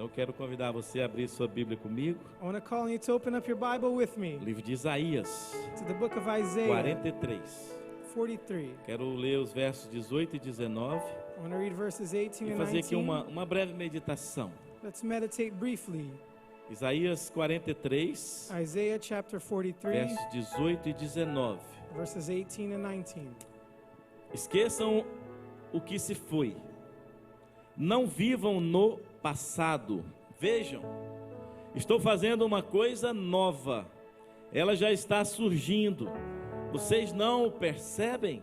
Então eu quero convidar você a abrir sua Bíblia comigo. I want to call you to open up your Bible with me Livro de Isaías, to the book of Isaiah 43. 43. Quero ler os versos 18 e 19 I want to read verses 18 e and fazer aqui 19. uma breve meditação. Let's meditate briefly. Isaías 43, Isaiah chapter 43, versos 18 e 19. verses 18 and 19. Esqueçam o que se foi. Não vivam no passado. Vejam, estou fazendo uma coisa nova. Ela já está surgindo. Vocês não o percebem?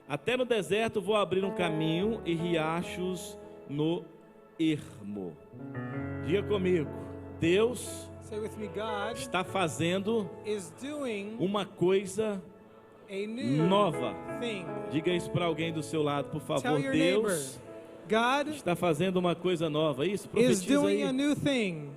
Até no deserto vou abrir um caminho e riachos no ermo. Diga comigo, Deus Say with me, God está fazendo is doing uma coisa a new nova. thing. Diga isso para alguém do seu lado, por favor. Tell your neighbor, Deus God está fazendo uma coisa nova. Isso, is profetiza doing a aí. new thing.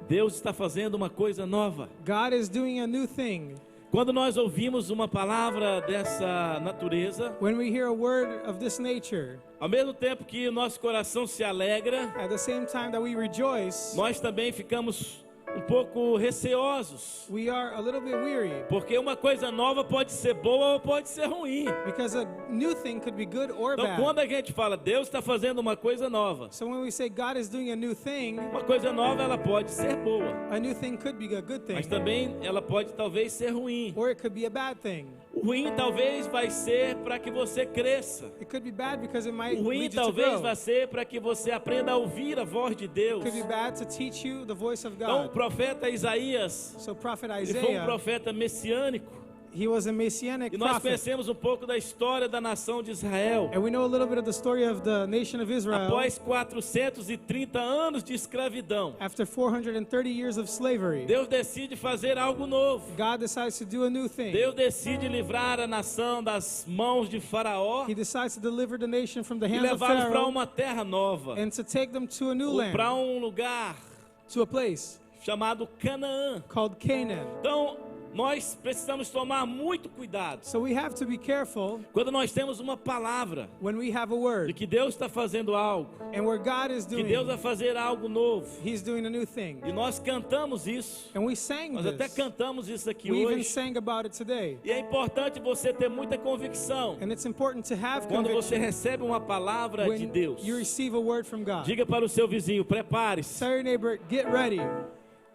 Deus está fazendo uma coisa nova. God is doing a new thing. Quando nós ouvimos uma palavra dessa natureza, When we hear a word of this nature, ao mesmo tempo que o nosso coração se alegra, at the same time that we rejoice, nós também ficamos um pouco receosos, we are a little bit weary, porque uma coisa nova pode ser boa ou pode ser ruim. because a new thing could be good or Então, bad. quando a gente fala Deus está fazendo uma coisa nova, So when we say God is doing a new thing, uma coisa nova ela pode ser boa, a new thing could be a good thing, mas também ela pode talvez ser ruim. or it could be a bad thing. O ruim talvez vai ser para que você cresça. It could be bad because it might O ruim lead you to talvez grow. vai ser para que você aprenda a ouvir a voz de Deus. It could be bad to teach you the voice of Então o God. profeta Isaías, So prophet ele foi um Isaiah, profeta messiânico. he was a messianic E nós prophet. conhecemos um pouco da história da nação de Israel. And we know a little bit of the story of the nation of Israel. Após 430 anos de escravidão, After 430 years of slavery, Deus decide fazer algo novo. God decides to do a new thing. Deus decide livrar a nação das mãos de Faraó He decides to deliver the nation from the e hands of levá-los para Pharaoh uma terra nova, and to take them to a new ou para land, lugar to a place chamado Canaã. called Canaan. Então, nós precisamos tomar muito cuidado So we have to be careful quando nós temos uma palavra when we have a de word que Deus está fazendo algo, and where God is que Deus vai doing, fazer algo novo. He's doing a new thing. E nós cantamos isso. And we sang Nós até this. cantamos isso aqui We even hoje. sang about it today. E é importante você ter muita convicção And it's important to have quando você conviction recebe uma palavra de when Deus. you receive a word from God. Diga para o seu vizinho, prepare-se Tell your neighbor, get ready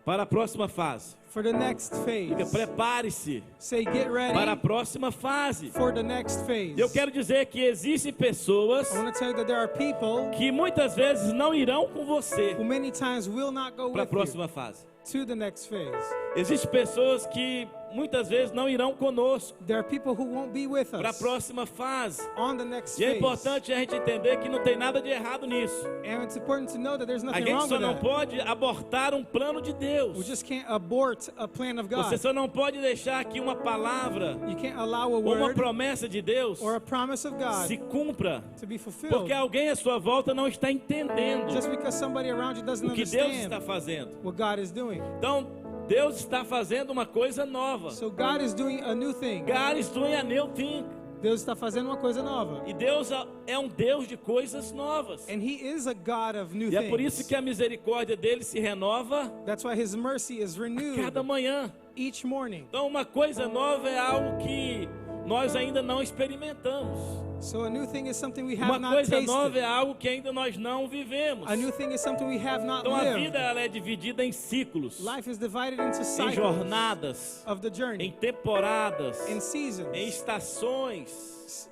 para a próxima fase. for the next Diga, phase. prepare-se Say, get para a ready próxima fase. for the next phase. Eu quero dizer que existem pessoas I want to tell you that there are people que muitas vezes não irão com você who many times will not go para a with you próxima fase. to the next phase. Existem pessoas que muitas vezes não irão conosco There are people who won't be with para a us próxima fase. on the next E é phase. importante a gente entender que não tem nada de errado nisso. And it's important to know that there's A nothing gente wrong só with não that. pode abortar um plano de We Deus. just can't abort a plan of Você God. só não pode deixar que uma palavra You can't allow a ou uma word promessa de Deus or a promise of se God cumpra, to be fulfilled porque alguém à sua volta não está entendendo just because somebody around you doesn't o que Deus está understand fazendo. what God is doing. Então, Deus está fazendo uma coisa nova. So God is doing a new thing. God is doing a new thing. Deus está fazendo uma coisa nova. E Deus é um Deus de coisas novas. And He is a God of new E é por isso things. que a misericórdia dele se renova That's why His mercy is cada renewed manhã. each morning. Então, uma coisa nova é algo que nós ainda não experimentamos. So a new thing is something we have Uma not coisa nova tasted. é algo que ainda nós não vivemos. A new thing is something we have not Então, a lived. vida ela é dividida em ciclos, Life is divided into em cycles jornadas, of the em journey, temporadas, in seasons. em estações.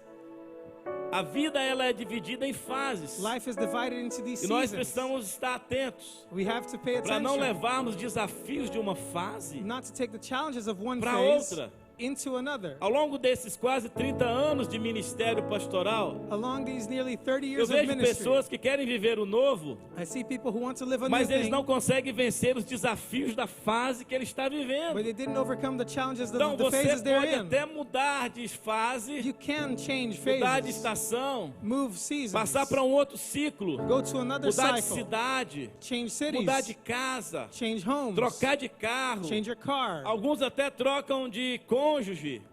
A vida ela é dividida em fases. Life is divided into these E nós seasons. precisamos estar atentos We have to pay para não attention levarmos desafios de uma fase not to take the challenges of one para phase outra. into another. Ao longo desses quase 30 anos de ministério pastoral, Along these nearly 30 eu years of vejo ministry, pessoas que querem viver o novo, I see people who want to live a new mas eles thing, não conseguem vencer os desafios da fase que ele está but vivendo. they didn't overcome the challenges Então of the você phases they're pode in. até mudar de fase, You can change mudar de phases, estação, move seasons, passar para um outro ciclo, go to another mudar de cycle, cidade, change cities, mudar de casa, change homes, trocar de carro. change your car. Alguns até trocam de cônjuge.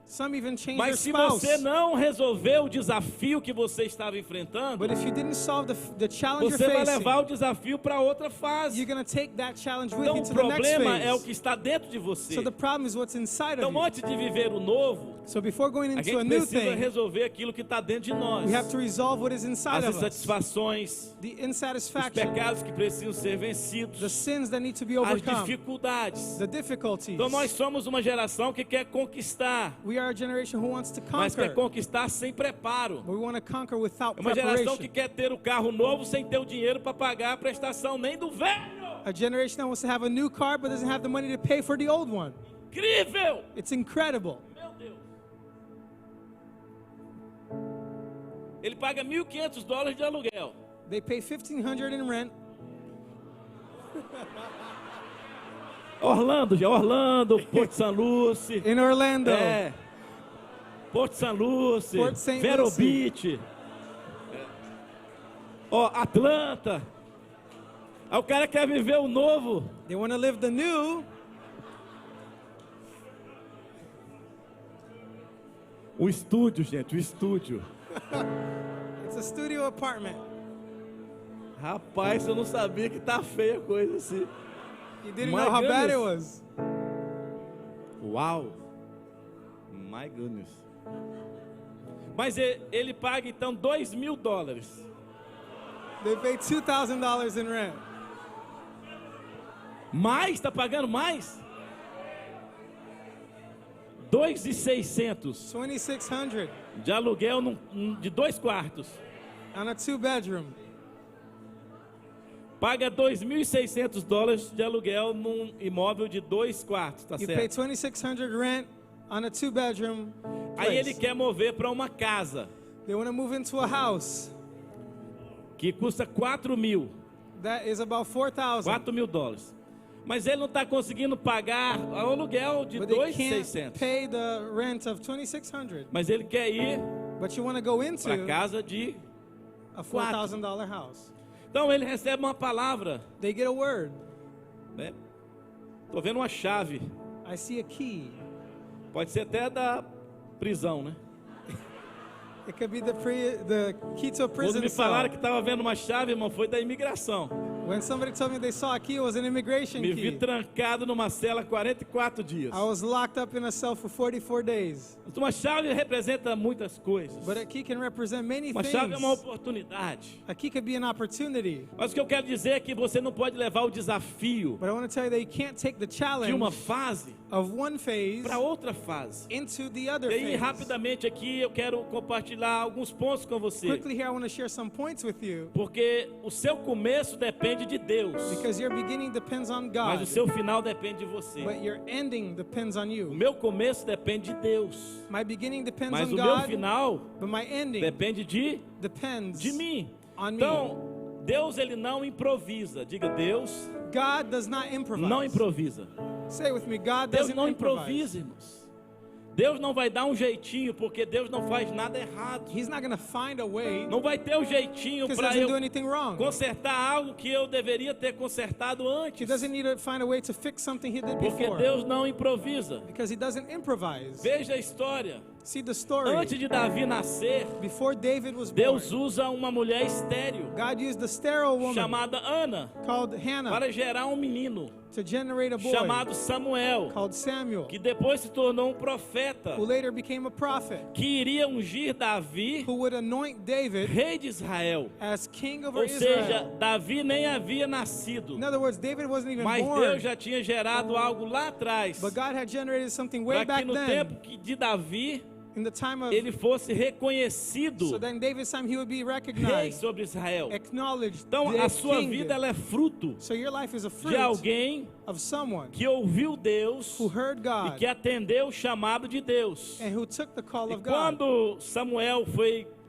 Some even change their Mas se spouse. você não resolver o desafio que você estava enfrentando, But if you didn't solve the challenge você you're vai facing, levar o desafio para outra fase. you're going to take that challenge with Então you o to the next problema é o phase. que está dentro de você. So the problem is what's inside Então of you. antes de viver o novo, So before going a into gente a new precisa thing, resolver aquilo que está dentro de nós. we have to resolve what is inside As of us. insatisfações, The os insatisfaction, pecados que precisam ser the vencidos, sins that need to be as overcome, dificuldades. the difficulties. Então nós somos uma geração que quer conquistar, We are a generation who wants to mas quer conquer. conquistar sem preparo. But we want to conquer without É uma geração que preparation. quer ter o carro novo sem ter o dinheiro para pagar a prestação nem do velho. A generation that wants to have a new car but doesn't have the money to pay for the old one. Incrível! It's incredible. Meu Deus. Ele paga $1.500 de aluguel. They pay $1,500 in rent. Orlando, Porto San Lucie. In Orlando. É. Porto San Lucie. Port St. Vero Lucie. Beach. Ó, Atlanta. Aí o cara quer viver o novo. They want to live the new. O estúdio, gente, o estúdio. It's a studio apartment. Rapaz, eu não sabia que tá feia a coisa assim. You didn't My know how bad it goodness. was. Uau! My goodness. Mas ele paga então $2.000. They pay $2,000 in rent. Mais? Tá pagando mais? 2.600 $2,600 de aluguel de 2 quartos. on a 2-bedroom. Paga $2.600 de aluguel num imóvel de 2 quartos, tá You pay certo? $2,600 rent on a 2-bedroom Aí ele place. quer mover para uma casa They want to move into a house que custa $4.000. that is about $4,000. $4.000. Mas ele não está conseguindo pagar o aluguel de But they can't 2.600. pay the rent of $2,600. Mas ele quer ir But you want to go para into casa de... a $4,000 house. Então ele recebe uma palavra, They get a word. né? Tô vendo uma chave. I see a key. Pode ser até da prisão, né? It could be the key to a Quando prison me falaram cell. que estava vendo uma chave, irmão, foi da imigração. When somebody told me they saw a key, it was an immigration Me vi key. trancado numa cela 44 dias. I was locked up in a cell for 44 days. Uma chave representa muitas coisas. But a key can represent many Uma chave é uma things. oportunidade. A key could be an opportunity. Mas o que eu quero dizer é que você não pode levar o desafio But I want to tell you that you can't take the de challenge uma fase of one phase para outra fase. into the other E aí, phase. rapidamente aqui, eu quero compartilhar alguns pontos com você. Quickly here, I want to share some points with you. Porque o seu começo depende de Deus. Because your beginning depends on Mas God. o seu final depende de você. But your ending depends on O you. meu começo depende de Deus. My beginning depends Mas on o meu God. final But my ending depende depends de mim. on me. Então, Deus ele não improvisa. Diga, Deus God does not improvise. não improvisa. Say with me, God Deus doesn't não improvise. improvisa, irmãos. Deus não vai dar um jeitinho, porque Deus não faz nada errado. He's not going to find a way Não vai ter um jeitinho because he para doesn't eu do anything wrong. consertar algo que eu deveria ter consertado He antes. doesn't need to find a way to fix something he did Porque before. Deus não improvisa. Because he doesn't improvise. Veja a história. See the story. Antes de Davi nascer, Before David was Deus born, usa uma mulher estéril God used the sterile woman chamada Ana called Hannah para gerar um menino to generate a boy chamado Samuel, called Samuel, que depois se tornou um profeta who later became a prophet, que iria ungir Davi, who would anoint David rei de Israel. as king over Ou seja, Israel. Davi nem havia nascido, In other words, David wasn't even mas born, Deus já tinha gerado algo lá atrás, but God had generated something way para que back no then, tempo de Davi in the time of, ele fosse reconhecido so then David's time he would be rei recognized, sobre Israel. acknowledged, Então the a sua king. vida ela é fruto So your life is a de fruit alguém of someone que ouviu Deus who heard e God que atendeu o chamado de Deus. and who took the call E of God. quando Samuel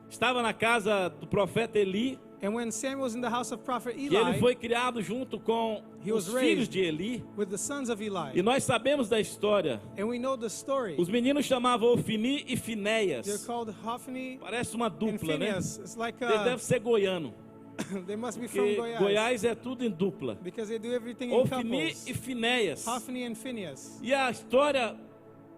estava na casa do profeta Eli, And when Samuel was in the house of prophet que ele Eli foi criado junto com He was os filhos raised de Eli, with the sons of e Eli, nós sabemos da história. and we know the story. Os meninos chamavam Ofni e They're Finéias. called Hophni Parece uma and dupla, né? Phineas. It's like Ele deve ser goiano, they must be from porque Goiás, Goiás é tudo em dupla. because they do everything in Ofni couples. e Finéias. Hophni and Phineas. E a história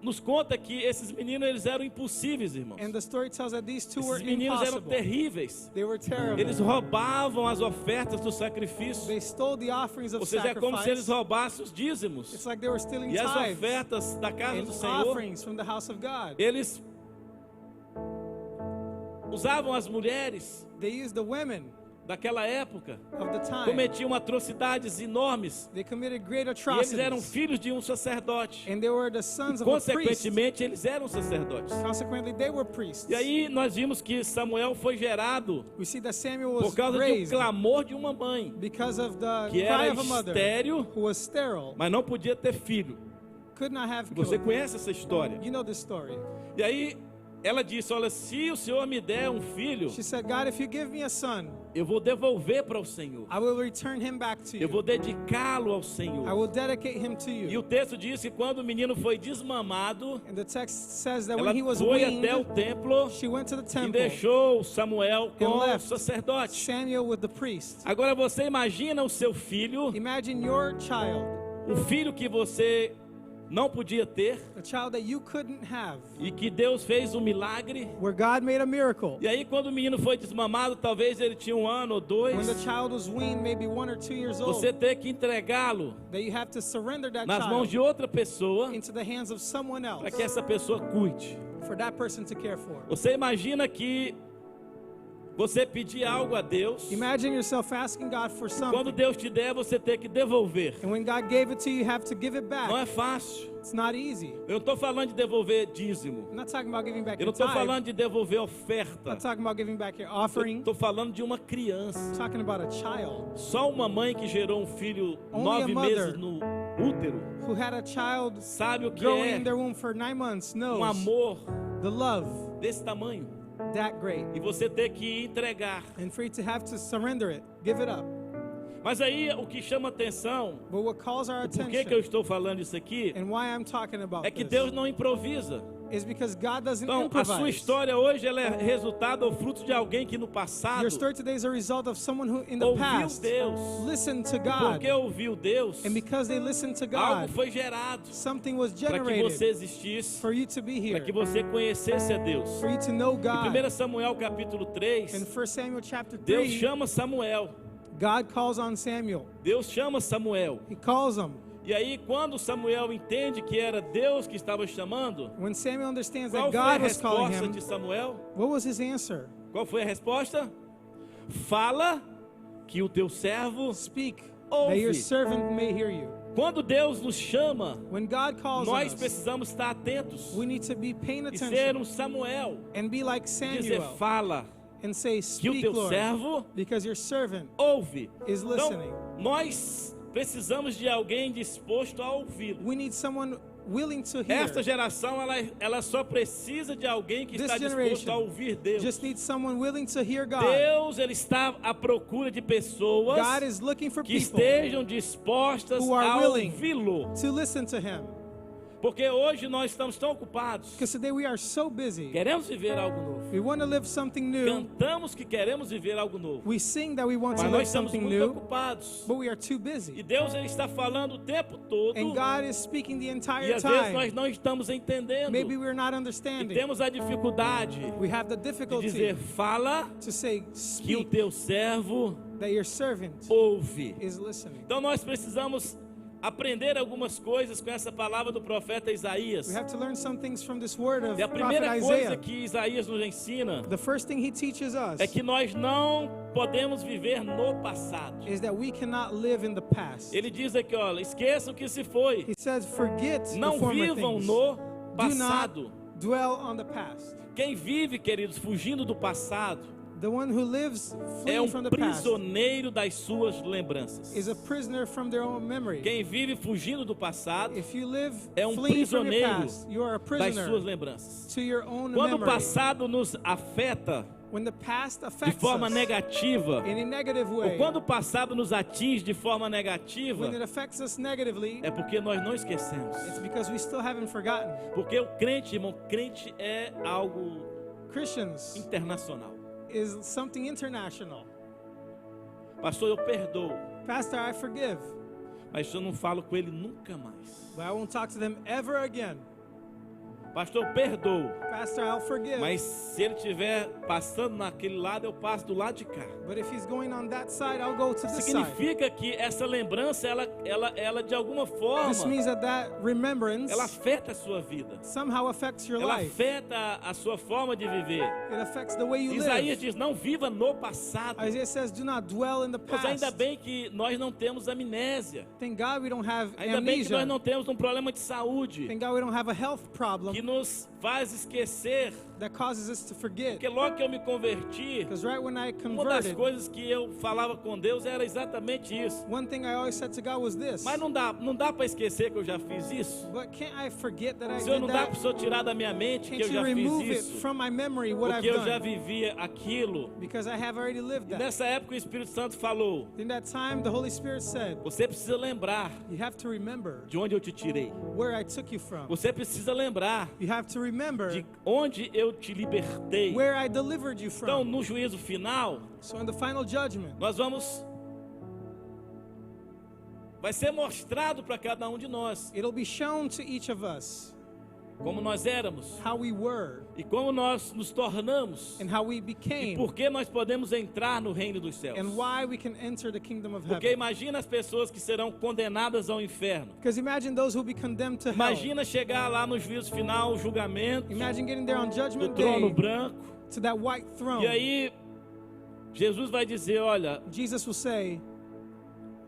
nos conta que esses meninos eles eram impossíveis, irmãos. And the story tells that these two were Esses meninos eram impossible. terríveis. They were terrible. Eles roubavam as ofertas do sacrifício. They stole the offerings of Ou seja, é como se eles sacrifice. roubassem os dízimos It's like they were stealing e as tithes ofertas da casa and do Senhor. offerings from the house of God. Eles usavam as mulheres They used the women daquela época, of the time. cometiam atrocidades enormes. They committed great E eles eram atrocities. filhos de um sacerdote. And they were the E, sons of a priest. consequentemente, eles eram sacerdotes. Consequently, they were priests. E aí nós vimos que Samuel foi gerado We see that Samuel por was causa de um raised clamor de uma mãe because of the que cry era of a mother estéril, who was sterile, mas não podia ter filho. could not have Você children. conhece essa história? You know this story. E aí ela disse: olha, se o Senhor me der um filho, She said, God, if you give me a son, eu vou devolver para o Senhor. I will return him back to Eu vou you. dedicá-lo ao I Senhor. will dedicate him to E you. o texto diz que quando o menino foi desmamado, And the text says that ela when he was foi até o weaned, templo she went to the e temple, deixou Samuel com And o left. sacerdote. Samuel with the priest. Agora você imagina o seu filho, Imagine your child, um filho que você não podia ter a child that you couldn't have, e que Deus fez um milagre. where God made a miracle. E aí quando o menino foi desmamado, talvez ele tinha 1 ano ou 2, When the child was weaned, maybe 1 or 2 years old, você ter que entregá-lo that you have to surrender that nas mãos child de outra pessoa into the hands of someone else para que essa pessoa cuide. for that person to care for. Você imagina que você pedir algo a Deus, Imagine yourself asking God for quando something, Deus te der, você ter que devolver. and when God gave it to you, you have to give it Não back. é fácil. It's not easy. Eu não estou falando de devolver dízimo. I'm not talking about giving back Eu não your estou tithe. falando de devolver I'm oferta. not talking about giving back your Eu offering. estou falando de uma criança. I'm talking about a child Só uma mãe que gerou um filho Only a 9 mother. meses no útero who had a child sabe o que growing é in their womb for 9 months knows amor the love desse tamanho. that great. E você ter que entregar. And for you to have to surrender it, give it up. Mas aí o que chama atenção, But what calls our por que eu attention estou falando isso aqui, and why I'm talking about é que this Deus não improvisa. is because God doesn't Então, a sua improvise. história hoje ela é resultado ou fruto de alguém que no passado Your story today is a result of someone who in the ouviu past Deus. listened to God. Porque ouviu Deus, And because they listened to algo God, foi gerado something was para que generated você existisse, for you to be para here, que você conhecesse a Deus. for you to know Em God. 1 Samuel capítulo In 3, 1 Samuel chapter Deus 3, chama Samuel. God calls on Samuel. Deus chama Samuel. He calls him. E aí, quando Samuel entende que era Deus que estava chamando, When Samuel understands qual that foi a God was calling resposta him, de Samuel? what was his answer? Qual foi a resposta? Fala que o teu servo Speak, ouve. that your servant may hear you. Quando Deus nos chama, When God calls on nós us, precisamos estar atentos we need to be paying e ser attention um Samuel. and be like Dizer, Samuel fala and say, que o Speak, teu Lord, servo because your servant ouve. is Então, listening. nós precisamos de alguém disposto a ouvi-lo. We need someone willing to hear. Esta geração, ela só precisa de alguém que This está disposto generation a ouvir Deus. just needs someone willing to hear God. Deus, ele está à procura de pessoas God is looking for que people estejam dispostas who are a willing ouvi-lo. to listen to Him. Porque hoje nós estamos tão ocupados. Because today we are so busy. Queremos viver algo novo. We want to live something new. Cantamos que queremos viver algo novo. We sing that we want to Mas live nós estamos something muito new, ocupados. but we are too E busy. Deus, ele está falando o tempo todo. And God is speaking the E entire às vezes nós time. não estamos entendendo. Maybe we're not E understanding. temos a dificuldade We have the de difficulty dizer, fala to say, que o speak, teu servo that your servant ouve. is listening. Então nós precisamos aprender algumas coisas com essa palavra do profeta Isaías. We have to learn some things from this word of E a prophet primeira coisa Isaiah. que Isaías nos ensina The first thing he teaches us é que nós não podemos viver no passado. is that we cannot live in the past. Ele diz aqui, olha, esqueçam o que se foi. He says, forget Não the former vivam things. no Do not passado. dwell on the past. Quem vive, queridos, fugindo do passado, The one who lives é fleeing um from the past prisioneiro das suas lembranças. is a prisoner from their own memory. Quem vive fugindo do passado If you live é um fleeing from your prisioneiro past, you are a das prisoner suas lembranças. to your own Quando o memory. passado nos afeta When the past de affects forma us negativa, in a negative ou way, quando o passado nos atinge de forma negativa, when it affects us negatively, é porque nós não esquecemos. it's because we still haven't forgotten. Porque o crente, irmão, crente é algo Christians internacional. is something international. Pastor, eu perdoo, Pastor, I forgive, mas eu não falo com ele nunca mais. but I won't talk to them ever again. Pastor, perdoo. Pastor, I'll forgive. Mas se ele estiver passando naquele lado, eu passo do lado de cá. But if he's going on that side, I'll go to this side. Significa que essa lembrança, ela de alguma forma, This means that remembrance ela afeta a sua vida. somehow affects your Ela life. afeta a sua forma de viver. It affects the way you Isaías live. diz, não viva no passado. Isaiah says, do not dwell in the Mas ainda past. bem que nós não temos amnésia. Thank God we don't have Ainda bem que nós amnesia. não temos um problema de saúde Thank God we don't have a health problem que nos faz esquecer. that causes us to forget. Porque logo que eu me converti, Because right when I uma das converted, coisas que eu falava com Deus era exatamente isso. one thing I always said to God was this. Mas não dá para esquecer que eu já fiz isso. But can't I forget that I Senhor, did não dá para o that? Senhor tirar da minha mente que Can't eu you já remove fiz it isso. from my memory what I've Porque eu já done? vivia aquilo. Because I have already lived E that. nessa época o Espírito Santo falou, In that time, the Holy Spirit said, você precisa lembrar you have to remember de onde eu te tirei. where I took you from. Você precisa lembrar You have to remember de onde eu te libertei. where I delivered you Então, from. no juízo final, So in the final judgment, nós vai ser mostrado para cada um de nós it'll be shown to each of us como nós éramos how we were e como nós nos tornamos and how we e became por que nós podemos entrar no reino dos céus. and why we can enter the kingdom of Porque heaven. imagina as pessoas que serão condenadas ao inferno. Because imagine those who be condemned to hell. Imagina chegar lá no juízo final, o julgamento, Imagine getting there on do judgment trono day branco. to that white throne. E aí, Jesus vai dizer, olha, Jesus will say,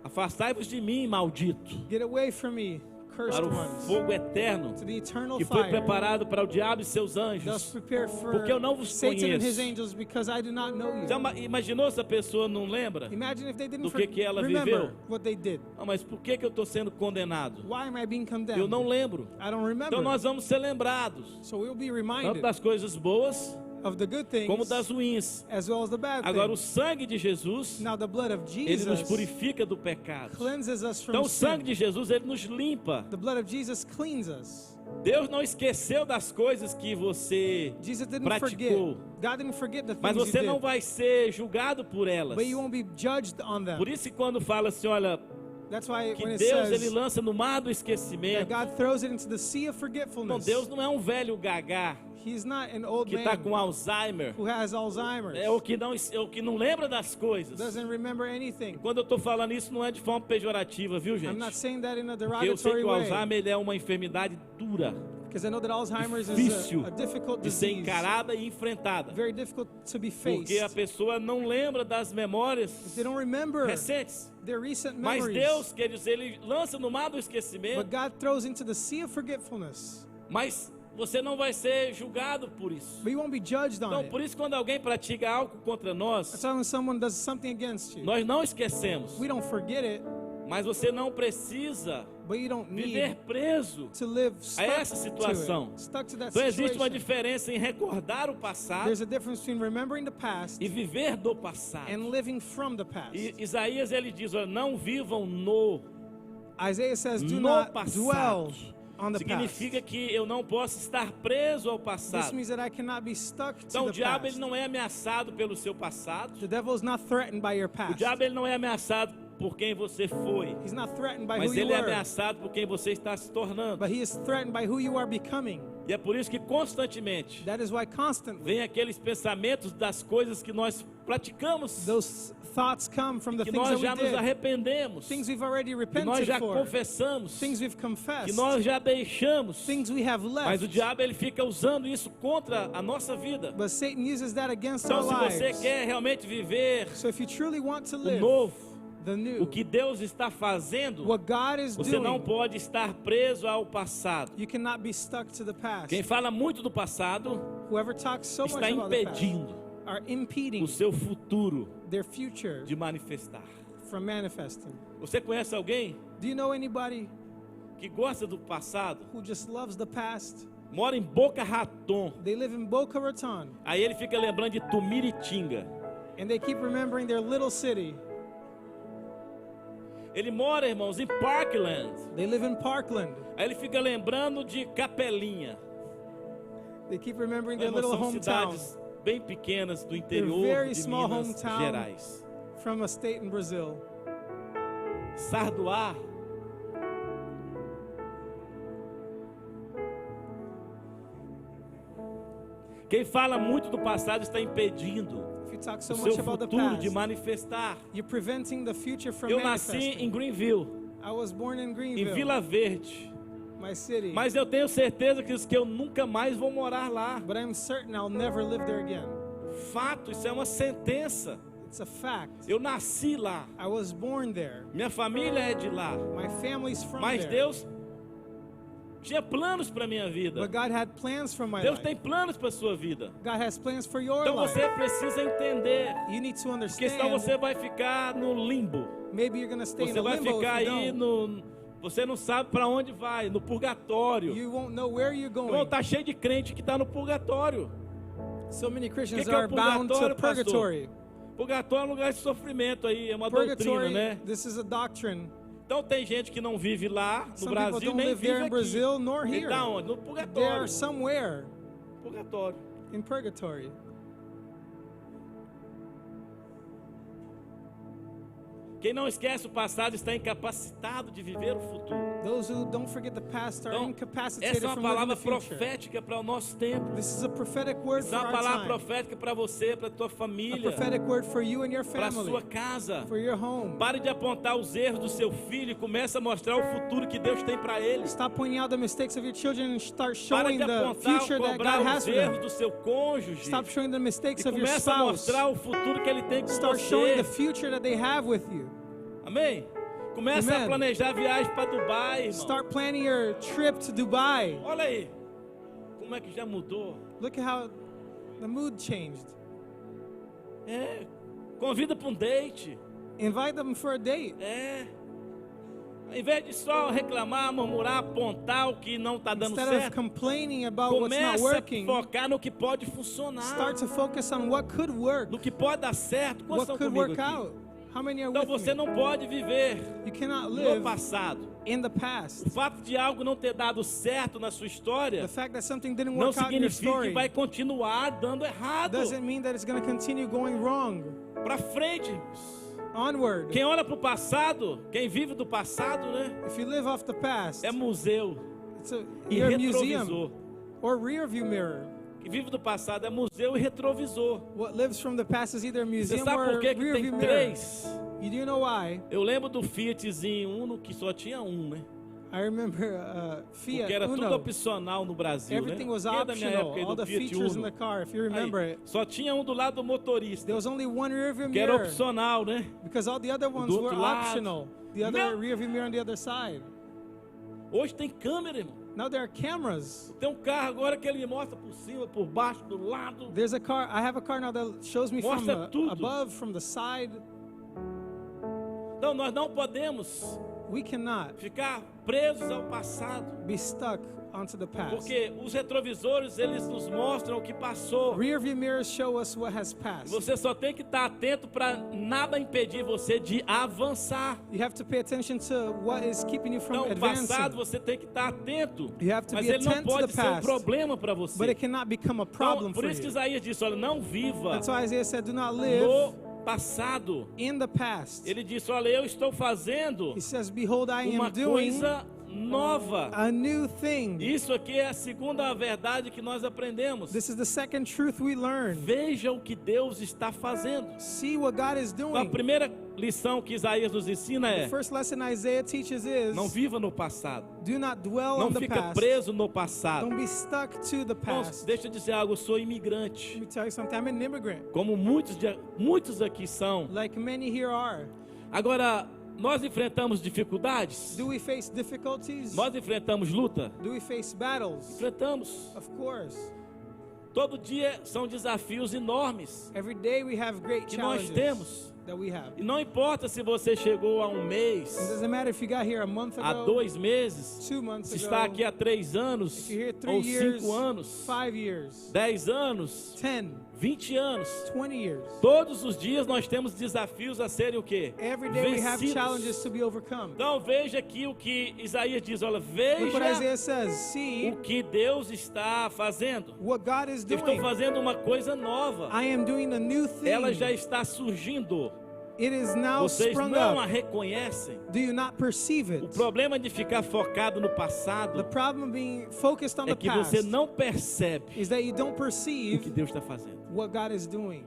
afastai-vos de mim, maldito, get away from me, cursed para o ones, fogo eterno to the eternal que foi fire. preparado para o diabo e seus Thus anjos. prepare for Porque eu não vos Satan and his conheço. angels, because I do not know you. Já imaginou se a pessoa não lembra? Imagine if they didn't Do que ela remember viveu? what they did. Ah, mas por que eu estou sendo condenado? Why am I being condemned? Eu não lembro. I don't remember. Então nós vamos ser lembrados, So we'll be tanto reminded das coisas boas of the good things como das ruins. as well as the bad Agora, o things. sangue de Jesus, Now the blood of ele nos Jesus purifica do pecado. cleanses us from Então, o sangue sin. de Jesus, ele nos limpa. The blood of Jesus cleans us. Deus não esqueceu das coisas que você Jesus didn't praticou, forget. God didn't forget the mas things você you não did. vai ser julgado por elas. But you won't be judged on them. Por isso que quando fala assim, olha, That's why que when it Deus ele says lança no mar do that esquecimento. God throws it into the sea of Não, forgetfulness. Deus não é um velho gagá He's not an old que está man com Alzheimer. who has Alzheimer's. É o que não lembra das coisas. Doesn't remember anything. Quando eu estou falando isso, não é de forma pejorativa, viu, I'm not gente? saying that in a Porque eu sei derogatory que o way. Alzheimer ele é uma enfermidade dura, Because I know that Alzheimer's is difícil a difficult de ser disease. encarada e enfrentada. Very difficult to be Porque a faced. pessoa não lembra das memórias They don't remember recentes. their recent Mas memories. Deus, quer dizer, ele lança no mar do esquecimento, But God throws into the sea of forgetfulness. mas você não vai ser julgado por isso. But you won't be judged on Então, it. por isso, quando alguém pratica algo contra nós, That's why when someone does something against you, nós não esquecemos. we don't forget it, Mas você não precisa but you don't viver need preso. to live stuck essa to situação. it. Stuck to that Então existe uma situation. diferença em recordar o passado There's a difference between remembering the past e viver do passado. and living from the past. E Isaías ele diz, olha, não vivam no Isaiah says, do no not passado. dwell on the Significa past. que eu não posso estar preso ao This passado. means that I cannot be stuck to Então o the diabo ele past. não é ameaçado pelo seu passado. The devil is not threatened by your O past. diabo ele não é ameaçado por quem você foi, He's not threatened by mas who you ele é were, ameaçado por quem você está se tornando. but he is threatened by who you are becoming. E é por isso que constantemente That is why constantly vem aqueles pensamentos das coisas que nós praticamos, those thoughts come from the que things nós that já we nos did, arrependemos, things we've already que nós repented já for, confessamos, things we've que confessed, nós já deixamos. things we have Mas o left. diabo ele fica usando isso contra a nossa vida. But Satan uses that against Então, our se você lives. quer realmente viver So if you truly want to o live novo, the o new, que Deus está fazendo, what God is você não doing, pode estar preso ao passado. you cannot be stuck to the past. Quem fala muito do passado Whoever talks so much está about the past impedindo are impeding o seu futuro their future de manifestar. from manifesting. Você conhece alguém Do you know anybody que gosta do passado? who just loves the past? Mora em Boca Raton. They live in Boca Raton Aí ele fica lembrando de Tumiritinga. and they keep remembering their little city. Ele mora, irmãos, em Parkland. They live in Parkland. Aí ele fica lembrando de Capelinha. They keep remembering Irmãos, their little são hometown cidades bem pequenas do interior very de small Minas hometown. Gerais. from a state in Brazil. Quem fala muito do passado está impedindo If you talk so o much seu about the futuro de past, manifestar. you're preventing the future from Eu nasci manifesting. em Greenville, I was born in em Greenville, Vila Verde, my city, mas eu tenho certeza que eu nunca mais vou morar lá. but I'm certain I'll never live there again. Fato, isso é uma sentença. It's a fact. Eu nasci lá, I was born there. minha família é de lá, My family's from mas there. Deus tinha planos para minha vida. But God had plans for my Deus life. tem planos para sua vida. God has plans for your Então life. você precisa entender, You need to porque senão understand. você vai ficar no limbo. Maybe you're going to stay in Você a vai limbo ficar if you aí don't. você não sabe para onde vai, no purgatório. You won't know where you're Irmão, going. tá cheio de crente que está no purgatório. So many Christians que é o are bound to purgatório, pastor? purgatory. Purgatório é um lugar de sofrimento aí, é uma doutrina, Purgatory, né? this is a doctrine. Então tem gente que não vive lá no Some people Brasil, don't nem live vive there in aqui. Brazil nor Ele here. tá onde? No They purgatório. are somewhere Purgatório. in purgatory. Quem não esquece o passado está incapacitado de viver o futuro. Those who don't forget the past are Então, incapacitated essa é uma from living palavra the future. profética para o nosso tempo. This is a prophetic word Essa for é uma our palavra time. profética para você, para a tua A família, prophetic word for you and your para a family, sua casa. for your home. Pare de apontar os erros do seu filho e comece a mostrar o futuro que Deus tem para ele. Stop pointing out the mistakes of your children and start Para showing de the apontar future ou that cobrar God has os for erros them. do seu cônjuge. Stop showing the mistakes E of your começa a spouse. mostrar o futuro que ele tem com Start showing the você. future that they have with you. Amém? Começa a Amen. planejar viagem para Dubai, irmão. Start planning your trip to Dubai. Olha aí. Como é que já mudou? Look at how the mood changed. É. Convida para um date. Invite them for a date. É. Ao invés de só reclamar, murmurar, apontar o que não está dando Instead of certo, complaining about what's not começa working, a focar no que pode funcionar. start to focus on what could work, No que pode dar certo. Quantos what estão could comigo work aqui? out. How many are Então with você me? não pode viver You cannot no live passado. in the past. O fato de algo não ter dado certo na sua história The fact that something didn't não work out in your significa que story vai continuar dando errado. doesn't mean that it's going to continue going wrong. Para frente. Onward. Quem olha para o passado, quem vive do passado, né? If you live off the past, É museu it's a, e your retrovisor. museum or rear view mirror. Quem vive do passado é museu e retrovisor. What lives from the past is either a Você museum sabe or por que que rear tem view mirror. três? You do know why? Eu lembro do Fiatzinho Uno que só tinha um, né? I remember Fiat Porque era tudo Uno. opcional no Brasil, Everything né? was Quem é da minha optional. época aí All do the Fiat features in Uno? the car, if you Aí, remember it. só tinha um do lado do motorista, There was only one rear view que era mirror opcional, né? because all the other ones do were outro lado. optional. The other Não. rear view mirror on the other side. Hoje tem câmera, irmão. Now there are cameras. Tem um carro agora que ele me mostra por cima, por baixo, do lado. There's a car. I have a car now that shows me from Mostra tudo. above, from the side. Então nós não podemos We cannot ficar presos ao passado, be stuck onto the past. porque os retrovisores eles nos mostram o que passou. Rear view mirrors show us what has passed. Você só tem que estar atento para nada impedir você de avançar. You have to pay attention to what is keeping you from Então, o passado advancing. você tem que estar atento, You have to mas be ele não attentive to pode the ser um past. problema para But você. it cannot become a problem Então, por for isso que you. Isaías disse, olha, não viva That's why Isaiah said, do not live no passado. in the past. Ele disse, olha, eu estou fazendo He says, behold, I uma am doing coisa nova. a new thing. Isso aqui é a segunda verdade que nós aprendemos. This is the second truth we learn. Veja o que Deus está fazendo. See what God is Então, a doing. primeira lição que Isaías nos ensina The é: first lesson Isaiah teaches is, não viva no passado. do not dwell Não on the fica past. preso no passado. Don't be stuck to the Então, past. deixa eu dizer algo, eu sou Let imigrante. me tell you something. I'm an immigrant, Como muitos aqui são. like many here are. Agora, nós enfrentamos dificuldades? Do we face difficulties? Nós enfrentamos luta? Do we face battles? Enfrentamos. Of course. Todo dia são desafios enormes Every day we have great que nós challenges temos. that we have. E não importa se você chegou há um It mês, doesn't matter if you got here a month há ago, 2 meses, 2 months se ago, está aqui há 3 anos, if you're here 3 ou years, 5 anos, 5 years, 10 anos, 10, 20 anos. 20 years. Todos os dias nós temos desafios a serem o quê? Every day we have Vencidos. challenges to be overcome. Então veja aqui o que Isaías diz, olha, Look what veja Isaiah says. See o que Deus está fazendo. what God is Eu estou doing. fazendo uma coisa nova. I am doing a new thing. Ela já está surgindo. It is now Vocês sprung não a up. reconhecem. Do you not perceive O it? problema de ficar focado no The passado problem being focused on é the que past você não percebe is that you don't o que perceive Deus está fazendo. what God is doing.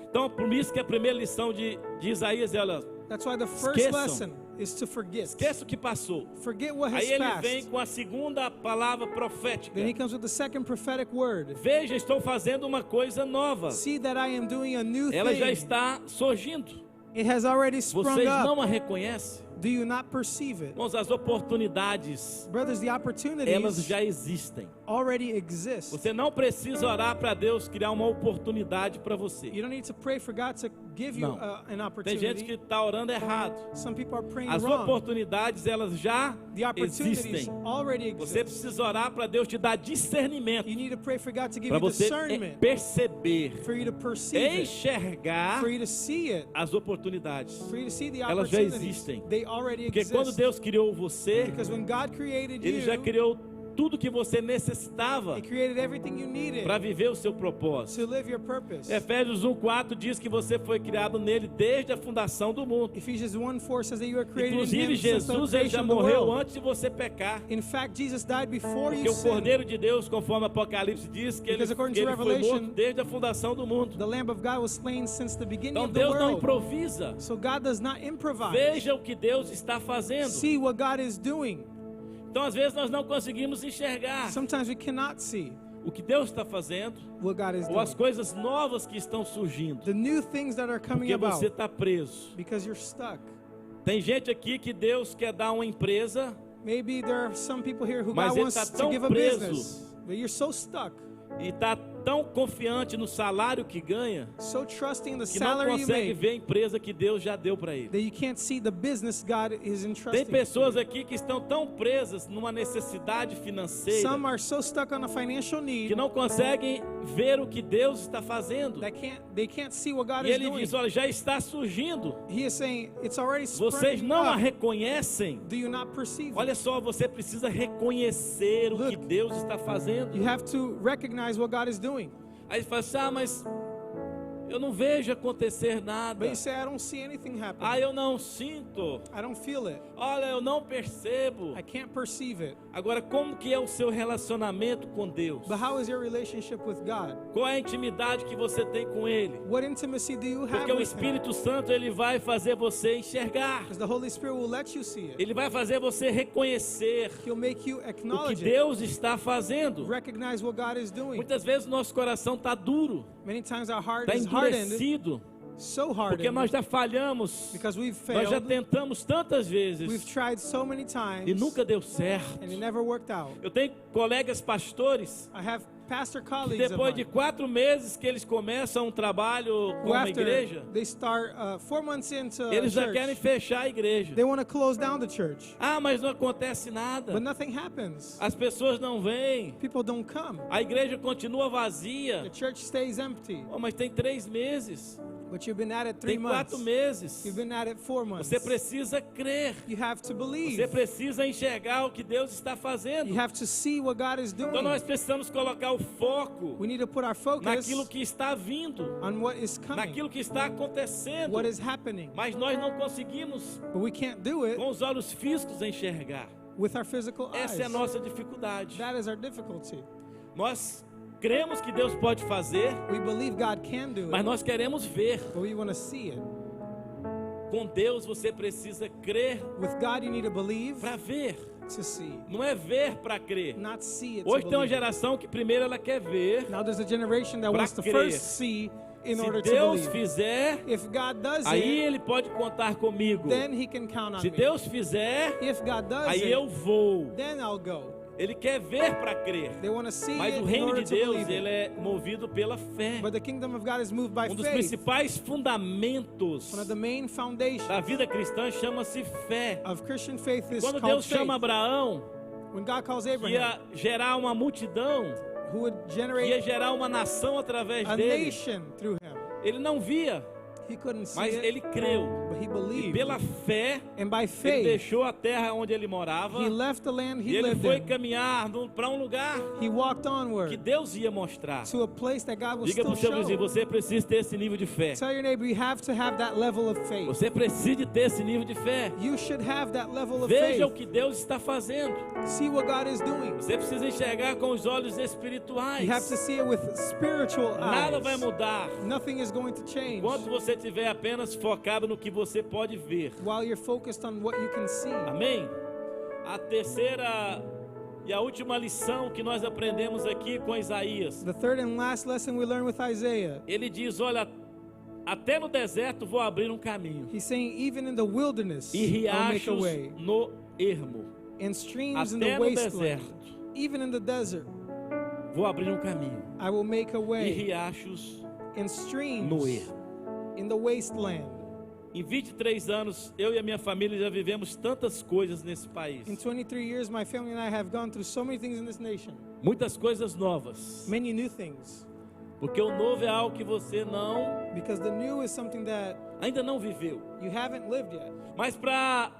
Então, por isso que a primeira lição de Isaías é, olha, That's why the first Esqueçam. lesson is to forget. esqueça o que passou. Forget what has Aí ele vem passed. com a segunda palavra profética. Then he comes with the second prophetic word. Veja, estou fazendo uma coisa nova. See that I am doing a new Ela já thing. está surgindo. It has already sprung Vocês up. não a reconhecem? Do you not perceive it? Irmãos, as oportunidades, Brothers, the elas opportunities já existem. already exist. Você não precisa orar para Deus criar uma oportunidade para você. You don't need to pray for God to give you Não. an Tem gente que opportunity. está orando errado. Some people are praying As wrong. oportunidades, elas já The opportunities existem. already Você exist. precisa orar para Deus te dar discernimento, You need to pray for God to give para you você discernment, perceber, for you to perceive it, enxergar for you to see it, as oportunidades. for you to see the Elas já opportunities. existem. They already Porque quando exist. Deus criou você, Because when God created Ele já you, criou tudo que você necessitava He created everything you needed para viver o seu propósito. to live your purpose. Efésios 1:4 diz que você foi criado nele desde a fundação do mundo. Ephesians 1:4 says that you are created in Inclusive Him since the Jesus, ele já creation of the morreu world. antes de você pecar. In fact, Jesus died before Porque you o sinned. Cordeiro de Deus, conforme Apocalipse diz, que ele, Because according que to ele foi Revelation, morto desde a fundação do mundo. The Lamb of God was slain since the beginning Então of the Deus não world. improvisa. So God does not improvise. Veja o que Deus está fazendo. See what God is doing. Então às vezes nós não conseguimos enxergar Sometimes we cannot see o que Deus está fazendo what God is ou as doing. coisas novas que estão surgindo. The new things that are coming Porque about você está preso. because you're stuck. Tem gente aqui que Deus quer dar uma empresa, Maybe there are some people here who Mas God ele wants tá to tão give a preso. business, but you're so stuck, e está tão confiante no salário que ganha, so trusting the que não salary you consegue make ver a empresa que Deus já deu para ele. that you can't see the business God is Tem entrusting. pessoas aqui que estão tão presas numa necessidade financeira Some are so stuck on a financial que need não conseguem ver o que Deus está fazendo. that they can't see what God E is ele doing. diz, olha, já está surgindo. He is saying it's already Vocês springing não a up. reconhecem. Do you not perceive Olha it? só, você precisa reconhecer o que Look. Deus está fazendo. You have to recognize what God is doing. Aí ele fala assim, mas eu não vejo acontecer nada. But you say, I don't see anything happening. Eu não sinto. I don't feel it. Olha, eu não percebo. I can't perceive it. Agora, como que é o seu relacionamento com Deus? But how is your relationship with God? Qual é a intimidade que você tem com Ele? What intimacy do you have Porque o with Him? Espírito Santo, ele vai fazer você enxergar. Because the Holy Spirit will let you see it. Ele vai fazer você reconhecer He'll make you o que acknowledge it. Deus está fazendo. Recognize what God is doing. Muitas vezes nosso coração está duro, Many times our heart está is hardened, endurecido, so porque hardened, nós já falhamos, because we've nós já failed. tentamos tantas We've vezes tried so many times, e nunca deu certo. and it never worked out. Eu tenho colegas pastores I have pastor que colleagues of depois de mine 4 meses que eles começam um trabalho com who uma after igreja, they start 4 months into a eles já church, querem fechar a igreja. they want to close down the church. Mas não acontece nada. But nothing happens. As pessoas não vêm. People don't come. A igreja continua vazia. The church stays empty. Mas tem 3 meses. But you've been at it 3 Tem 4 months. meses. You've been at it 4 months. Você precisa crer. You have to believe. Você precisa enxergar o que Deus está fazendo. You have to see what God is doing. Então nós precisamos colocar o foco We need to put our focus naquilo que está vindo, on what is coming, naquilo que está acontecendo. what is happening. Mas nós não conseguimos, But we can't do it com os olhos físicos, enxergar. with our physical eyes. Essa é a nossa dificuldade. That is our difficulty. Nós cremos que Deus pode fazer, We believe God can do mas it, nós queremos ver. but we want to see it. Com Deus você precisa crer With God, you need to believe para ver. to see, Não é ver para crer. not see it Hoje to tem uma believe. geração que primeiro ela quer ver. Now there's a generation that pra wants to crer. first see in Se order to Deus believe. fizer, If God does aí it, ele pode contar comigo. then He can count on Se me. Deus fizer, If God does aí it, eu vou. then I'll go. Ele quer ver para crer. They want to see Mas it o in reino order de to Deus, believe ele it. é movido pela fé. But the kingdom of God is moved by Dos faith. principais fundamentos One of the main foundations da vida cristã chama-se fé. of Christian faith is Quando called Deus chama faith. Abraão, When God calls que Abraham, ia gerar uma multidão, who would que ia generate gerar uma nação através a dele, nation through him, ele não via. He couldn't see mas it, ele creu. but he E believed. pela fé, And by ele faith, deixou a terra onde ele morava he left the land e he ele lived foi in. caminhar para um lugar He walked que onward Deus ia mostrar. to a place that God will Diga para still o seu vizinho, show. você precisa ter esse nível de fé. Tell your neighbor, you have to have that level of faith. Você precisa ter esse nível de fé. You should have that level of Veja o faith. que Deus está fazendo. See what God is doing. Você precisa enxergar com os olhos espirituais. You have to see it with spiritual Nada vai eyes. mudar Nothing is going to change enquanto você estiver apenas focado no que você pode ver. while you're focused on what you can see. Amém? A terceira e a última lição que nós aprendemos aqui com Isaías. The third and last lesson we learn with Isaiah, Ele diz, olha, até no deserto vou abrir um caminho. he's saying, even in the wilderness, E I'll make a riachos way. no ermo. And streams in Até the no wasteland, deserto even in the desert, vou abrir um caminho. I will make a E way. riachos And no streams ermo. in the wasteland. Em 23 anos, eu e a minha família já vivemos tantas coisas nesse país. In 23 years, my family and I have gone through so many things in this nation. Muitas coisas novas. Many new things. Porque o novo é algo que você Because the new is something that ainda não viveu. you haven't lived yet. Mas para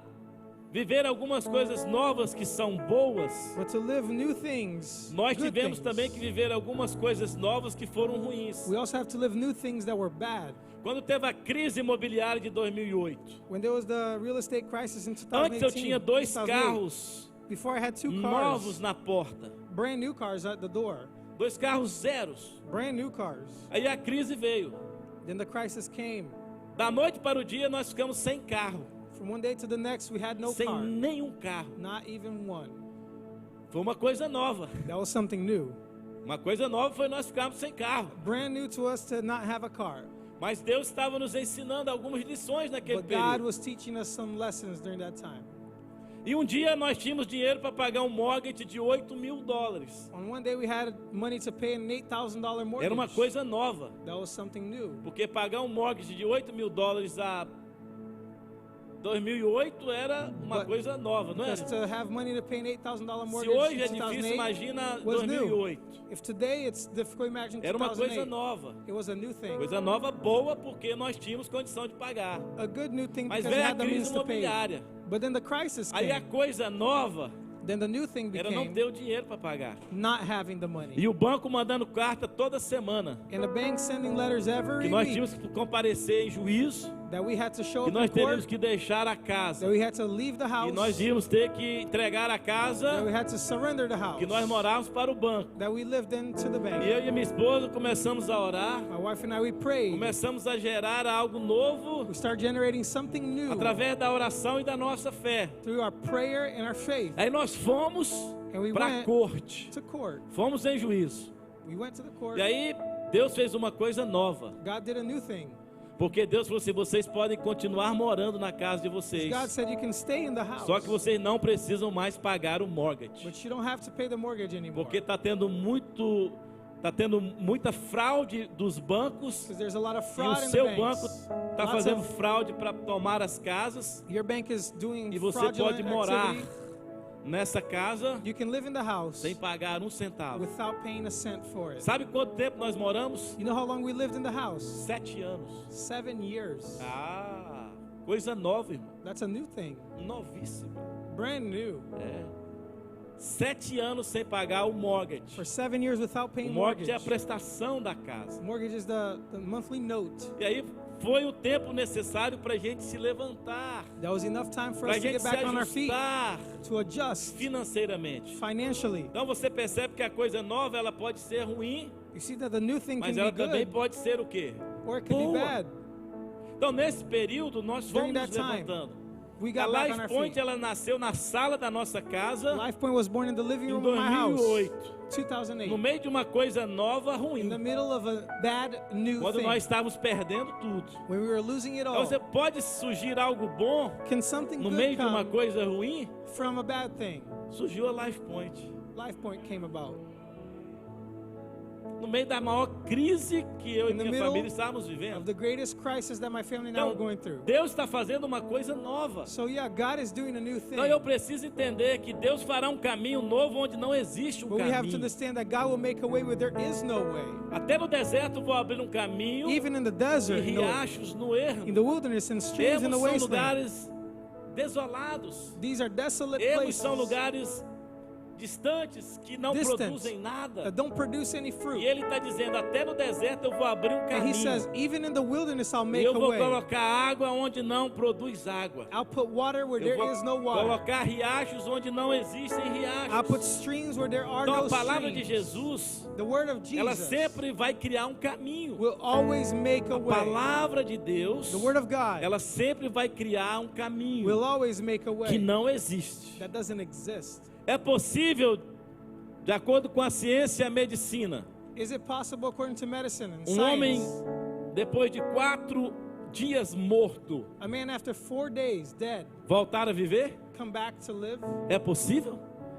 viver algumas coisas novas que são boas, But to live new things, nós good tivemos things, também que viver algumas coisas novas que foram ruins. we also have to live new things that were bad. Quando teve a crise imobiliária de 2008, When there was the real estate crisis in antes eu 2018, tinha 2 2008, carros before I had 2 novos cars, na porta. brand new cars at the door, 2 carros zeros. brand new cars. Aí a crise veio. Then the crisis came. Da noite para o dia nós ficamos sem carro. From one day to the next, we had no Sem car, nenhum carro. not even one. Foi uma coisa nova. That was something new. Uma coisa nova foi nós ficarmos sem carro. Brand new to us to not have a car. Mas Deus estava nos ensinando algumas lições naquele But God período. was teaching us some lessons during that time. E um dia nós tínhamos dinheiro para pagar um mortgage de $8.000. On one day we had money to pay an $8,000 mortgage. Era uma coisa nova. That was something new. Porque pagar um mortgage de $8.000 a 2008 era uma But- coisa nova, não é? Because to have money to pay an $8,000 Se mortgage hoje é in difícil, 2008 imagina was new. 2008. If today it's difficult, imagine Era uma coisa 2008. nova. It was a new thing. Coisa nova boa porque nós tínhamos condição de pagar. A good new thing Mas because we veio a had the means crise to pay. imobiliária. But then the crisis Aí a came. coisa nova Then the new thing era não became ter o dinheiro para pagar. not having the money. E o banco mandando carta toda semana. And the bank sending letters every Que nós week tínhamos que comparecer em juízo. that we had to show Que up nós in teríamos court, que deixar a that casa. we had to leave the E house, nós íamos ter que entregar a that we casa had to surrender the house, que nós morávamos para o banco. that we lived in to the E bank. eu e minha esposa começamos a orar. My wife and I, we prayed. Começamos a gerar algo novo We start generating something new através da oração e da nossa fé. through our prayer and our faith. Aí nós fomos And we para a went corte. to court. Fomos em juízo. We went to the court. E aí Deus fez uma coisa nova. God did a new thing. Porque Deus falou assim: vocês podem continuar morando na casa de God vocês. said you can stay in the house, Só que vocês não precisam mais pagar o mortgage. but you don't have to pay the mortgage anymore. Porque está tendo muita fraude dos bancos. Because there's a lot of E o fraud in the seu banks. banco está Lots fazendo of- fraude para tomar as casas. Your bank is doing E você fraudulent pode morar activity. nessa casa You can live in the house sem pagar um centavo. without paying a cent for it. Sabe quanto tempo nós moramos? You know how long we lived in the house? 7 anos. 7 years. Ah, coisa nova, irmão. That's a new thing. Novíssima. Brand new. É. 7 anos sem pagar o mortgage. For 7 years without O paying mortgage mortgage. é a prestação da casa. Mortgage is the monthly note. E aí foi o tempo necessário para a gente se levantar, That was enough time for para a us to gente get se back on our feet, ajustar to adjust financeiramente. financially. Então você percebe que a coisa nova ela pode ser ruim, You see that the new thing mas can ela be também good, pode ser o quê? or it can be boa. bad. Então nesse período nós fomos During nos that time, levantando. We A got back on Life our Point feet. ela nasceu na sala da nossa casa Life Point was born in the living em room of my house. 2008, 2008. no meio de uma coisa nova In ruim, the middle of a bad new quando thing. nós estávamos perdendo tudo. When we were losing it Então all. você pode surgir algo bom Can something no good meio de uma come coisa ruim? from a bad thing? Surgiu a Life Point. Life Point came about. no meio da maior crise que eu e In the minha middle família estávamos of vivendo. the greatest crisis that my family and I were Então, going through. Deus está fazendo uma coisa nova. So yeah, God is doing a new thing. Então eu preciso entender que Deus fará um caminho novo onde não existe um But we have to caminho. understand that God will make a way where there is no way. Até no deserto vou abrir um caminho Even in the e desert, riachos no ermo. in the wilderness and streams in Ermos the são wasteland. lugares desolados. These are desolate Ermos places são lugares distantes que não Distant. produzem nada. that don't produce any E fruit. ele está dizendo, até no deserto eu vou abrir um And he caminho. says, even in the wilderness I'll E make eu a vou way. colocar água onde não produz água. I'll put water where Eu there vou is no water. colocar riachos onde não existem I'll put riachos. streams where there are Então no a palavra de streams. Jesus, The word of ela Jesus sempre vai criar um caminho. will always make a A way. palavra de Deus, The word of God ela sempre vai criar um caminho will always make a que way não existe. that doesn't exist. É possível, de acordo com a ciência e a medicina, Is it possible according to medicine and homem, science? depois de 4 dias morto, A man after 4 days dead voltar a viver? come back to live? É possível?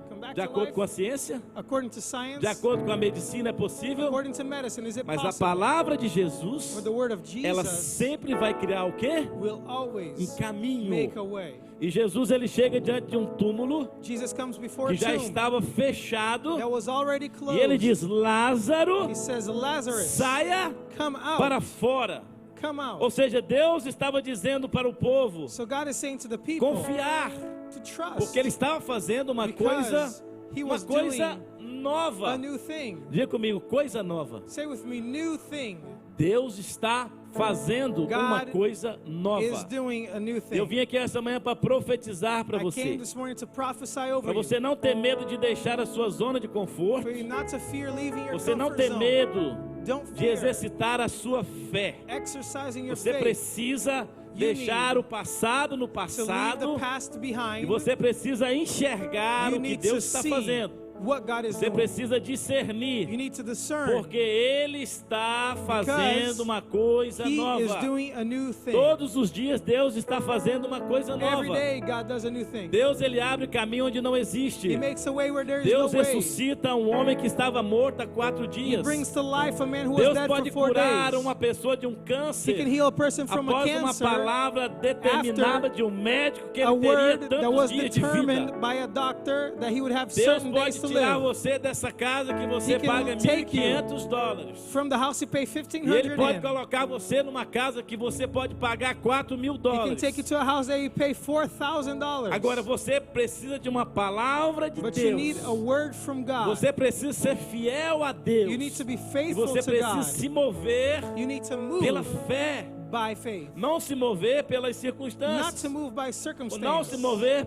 Come back De to acordo life? com a ciência? According to science? De acordo com a medicina, é possível? According to medicine, is it Mas a possible? palavra de Jesus, For the word of ela Jesus sempre vai criar o quê? will always Caminho. make a way. E Jesus, ele chega diante de um túmulo Jesus comes before que a já tomb estava fechado that was already e ele closed. diz, Lázaro, He says, Lazarus, saia come out. para fora. Come out. Ou seja, Deus estava dizendo para o povo So God is saying to the people confiar, to trust porque ele estava fazendo uma coisa because he was doing nova. a new thing. Diga comigo, coisa nova. Say with me, new thing. Deus está fazendo uma God coisa nova. is doing a new thing. Eu vim aqui essa manhã para profetizar para I você. came this morning to prophesy over Para you. você não ter medo de deixar a sua zona de conforto. For you not to fear leaving your Você não comfort ter zone. medo Don't de fear exercitar a sua fé. exercising your Você faith precisa deixar o passado no to leave passado the past e behind. você precisa enxergar You o que need to Deus está see fazendo. what God is Você doing. precisa You discernir, need to discern. porque Ele está fazendo uma coisa He is nova. doing a new thing. Todos os dias Deus está fazendo uma coisa Every nova. day God does a new thing. Deus, ele abre caminho onde não existe. He makes a way where there is Deus no way. ressuscita um homem que estava morto há 4 He dias. brings to life a man who was Deus dead pode for 4 curar days. uma pessoa de um He can câncer heal a person from a após uma cancer. palavra determinada de um médico que A ele teria word that tantos was dias de vida. determined by a doctor that he would have Deus certain pode days to tirar live. você dessa casa que você He can paga take you $1.500. From the house you pay E ele $1,500 pode in. colocar você numa casa que você pode pagar $4.000. He can take you to a house that you pay $4,000. Agora você precisa de uma palavra de But you need Deus. a word from God. Você precisa ser fiel a Deus. You need to be E faithful você to precisa God. se mover You need to move pela fé, by faith. não se mover pelas Not circunstâncias, to move by não se circumstance. mover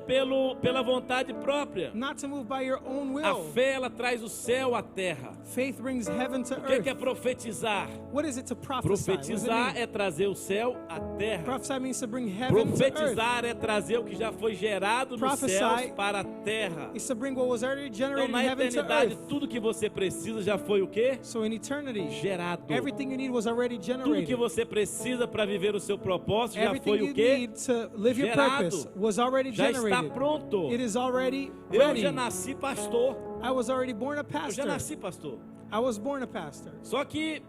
pela vontade própria. Not to move by your own A will. fé, ela traz o céu à terra. Faith brings heaven to O que earth. é profetizar? What is it to prophesy? What does it Profetizar mean? é trazer o céu à terra. Prophesy means to bring heaven to earth. Profetizar é trazer o que já foi gerado nos Prophesy céus para a terra. It's to bring what was already Então, generated in na heaven to eternidade, earth. tudo que você precisa já foi o quê? So in eternity, Gerado. everything you need was already Tudo que generated. você precisa para viver o seu propósito já Everything foi you o quê? need to live your Gerado. purpose was already Já está generated. pronto. It is already Eu ready. já nasci pastor. I was already born a Eu já pastor. nasci pastor. I was born a pastor. Só que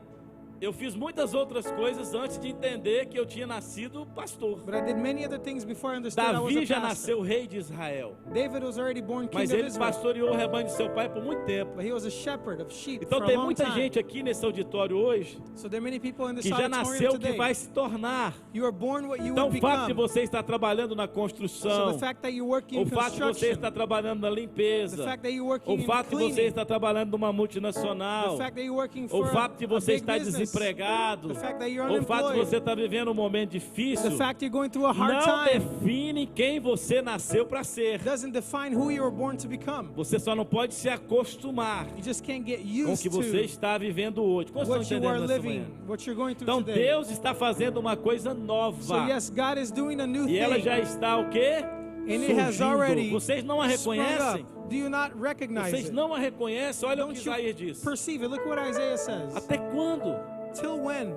eu fiz muitas outras coisas antes de entender que eu tinha nascido pastor. But I did many other things before I understood I was Davi a já pastor. nasceu rei de Israel. David was already born king Mas of ele Israel. pastoreou o rebanho de seu pai por muito tempo. But he was a shepherd of sheep Então for a tem long muita time. gente aqui nesse auditório hoje So there are many people in this que já auditorium nasceu o que today. vai se tornar. You are born what you Então will o fato de become. você estar trabalhando na So construção, the fact that you work in o fato de você construction, estar trabalhando na the limpeza, fact that you working o in fato de você cleaning, estar trabalhando numa the multinacional, fact that you're working o for fato de a você big estar business, desempregado, the fact that you're o fato de unemployed, você estar vivendo um momento difícil, the fact you're going through a hard não time define quem você nasceu para ser. doesn't define who you were born to become. Você só não pode se acostumar You just can't get com o used que você to está vivendo hoje. Quantos what estão you are entendendo nessa manhã? living, what you're going through Então today. Deus está fazendo uma coisa nova. So yes, God is doing a new E ela thing. já está o quê? And it has Surgindo. already Vocês não a sprung reconhecem? up. Do you not recognize Vocês it? não a reconhecem? Olha o que Don't you Isaías diz. perceive it? Look what Isaiah says. Até quando? Till when?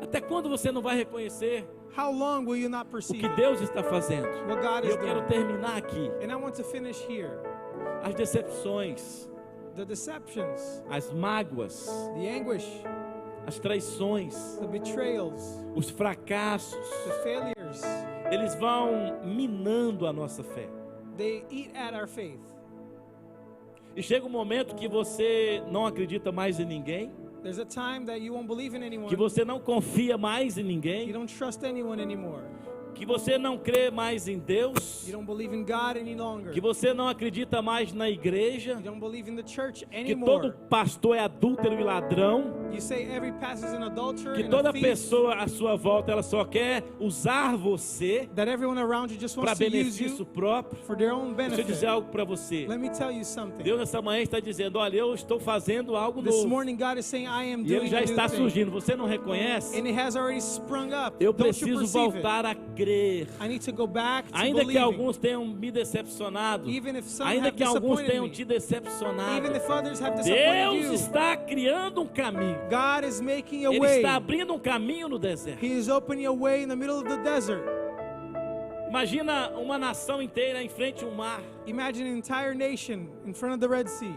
Até quando você não vai reconhecer How long will you not o perceive que Deus está fazendo? what God E is eu quero doing? terminar aqui. And I want to finish here. As decepções, the deceptions, as mágoas, the anguish, as traições, the betrayals, os fracassos, the failures, eles vão minando a nossa fé. they eat at our faith. E chega um momento que você não acredita mais em ninguém, There's a time that you won't believe in anyone. que você não confia mais em You ninguém, don't trust anyone anymore. que você não crê mais em Deus, You don't believe in God any longer. que você não acredita mais na igreja, You don't believe in the church que todo anymore. pastor é adúltero e ladrão, You say every pastor is an adulterer que and toda a thief, pessoa à sua volta ela só quer usar você that everyone around you just para wants to use benefício you próprio. for their own Deixa eu dizer benefit. algo para você. Let me tell you something. Deus nessa manhã está dizendo, olha, eu estou fazendo algo This novo. morning God is saying, I am E ele doing já a new está thing. surgindo. Você não reconhece? And it has already sprung up. Eu Don't you preciso perceive it? voltar a crer. I need to go back to Ainda que believing. alguns tenham me decepcionado, Even if some ainda have que alguns disappointed tenham me. te decepcionado, Even if others have disappointed Deus you. está criando um caminho. God is making a Ele way. está abrindo um caminho no deserto. He is opening a way in the middle of the desert. Imagina uma nação inteira em frente a um mar. Imagine an entire nation in front of the Red Sea.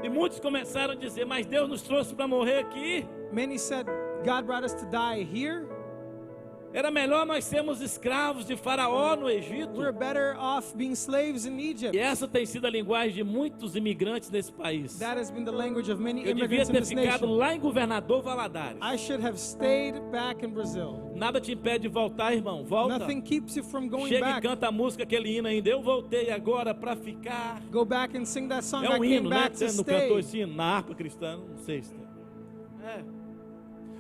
E muitos começaram a dizer, mas Deus nos trouxe para morrer aqui. Many said, God brought us to die here. Era melhor nós sermos escravos de Faraó no Egito. We're better off being slaves in Egypt. E essa tem sido a linguagem de muitos imigrantes nesse país. That has been the language of many Eu devia immigrants in ter this ficado nation. lá em Governador Valadares. I should have stayed back in Brazil. Nada te impede de voltar, irmão. Volta. Nothing keeps you from going Chega e back. canta a música, aquele hino ainda. Eu voltei agora para ficar. Go back and sing that song. É I um came hino, né? back to Você não cantou stay. esse hino? Na harpa cristã, não sei se tem. É.